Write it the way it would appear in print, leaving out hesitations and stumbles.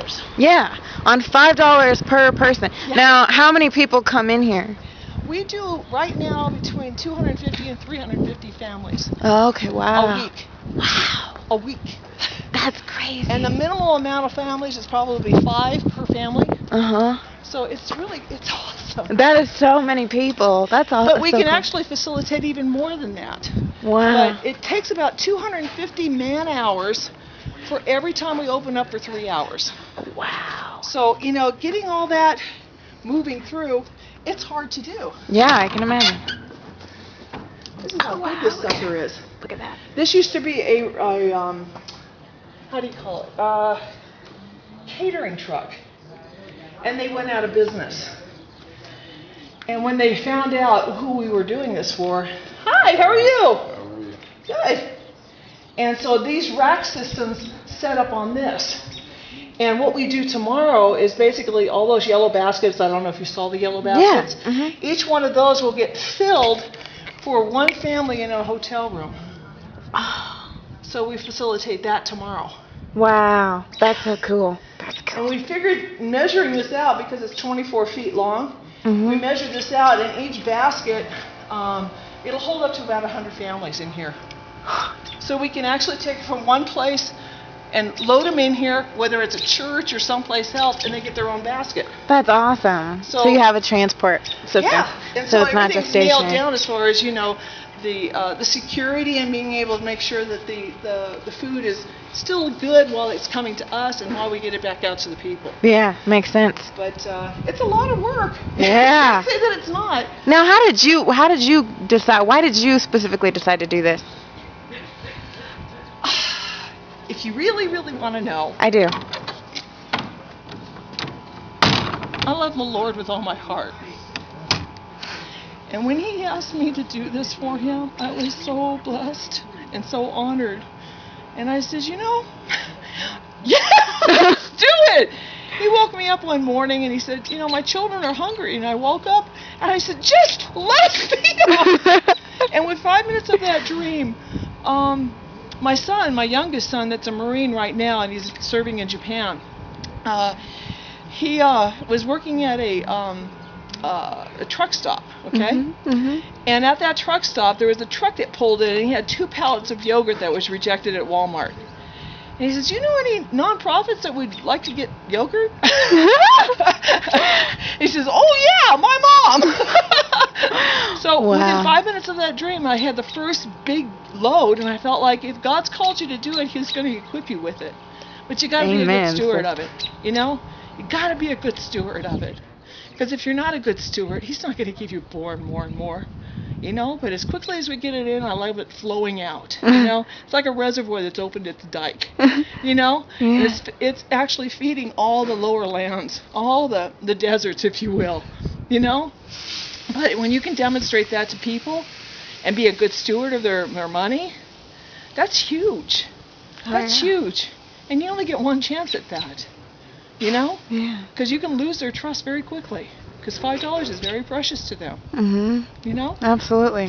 $5. Yeah, on $5 per person. Yeah. Now, how many people come in here? We do right now between 250 and 350 families. Oh, okay, wow. A week. Wow. A week. That's crazy. And the minimal amount of families is probably 5 per family. Uh-huh. So it's awesome. That is so many people. That's awesome. But we can actually facilitate even more than that. Wow. But it takes about 250 man-hours for every time we open up for 3 hours. Wow. So, getting all that moving through, it's hard to do. Yeah, I can imagine. This is how good this sucker is. Look at that. This used to be a how do you call it? Catering truck. And they went out of business. And when they found out who we were doing this for, hi, how are you? How are you? Good. And so these rack systems set up on this. And what we do tomorrow is basically all those yellow baskets. I don't know if you saw the yellow baskets. Yeah. Mm-hmm. Each one of those will get filled for one family in a hotel room. So we facilitate that tomorrow. Wow, that's so cool. That's cool. And we figured measuring this out because it's 24 feet long. Mm-hmm. We measured this out, and each basket, it'll hold up to about 100 families in here. So we can actually take it from one place and load them in here, whether it's a church or someplace else, and they get their own basket. That's awesome. So you have a transport system. Yeah, and so it's not just everything's nailed stationary. down as far as the security and being able to make sure that the food is still good while it's coming to us and while we get it back out to the people. Yeah, makes sense. But it's a lot of work. Yeah. I can't say that it's not. Now, how did you decide? Why did you specifically decide to do this? If you really, really want to know, I do. I love the Lord with all my heart. And when He asked me to do this for Him, I was so blessed and so honored. And I said, yeah, let's do it. He woke me up one morning and he said, my children are hungry. And I woke up and I said, just let's feed them. And with 5 minutes of that dream, my son, my youngest son, that's a Marine right now, and he's serving in Japan. He was working at a truck stop, okay? Mm-hmm, mm-hmm. And at that truck stop, there was a truck that pulled in, and he had 2 pallets of yogurt that was rejected at Walmart. And he says, "Do you know any nonprofits that would like to get yogurt?" He says, "Oh yeah, my mom." So within 5 minutes of that dream, I had the first big load, and I felt like if God's called you to do it, He's going to equip you with it. But you got to be a good steward of it. You got to be a good steward of it. Because if you're not a good steward, He's not going to give you more and more and more. But as quickly as we get it in, I love it flowing out. It's like a reservoir that's opened its dike. Yeah. And it's actually feeding all the lower lands, all the deserts, if you will. But when you can demonstrate that to people and be a good steward of their money, that's huge. That's huge. And you only get one chance at that. Yeah. Because you can lose their trust very quickly. Because $5 is very precious to them. Mm-hmm. Absolutely.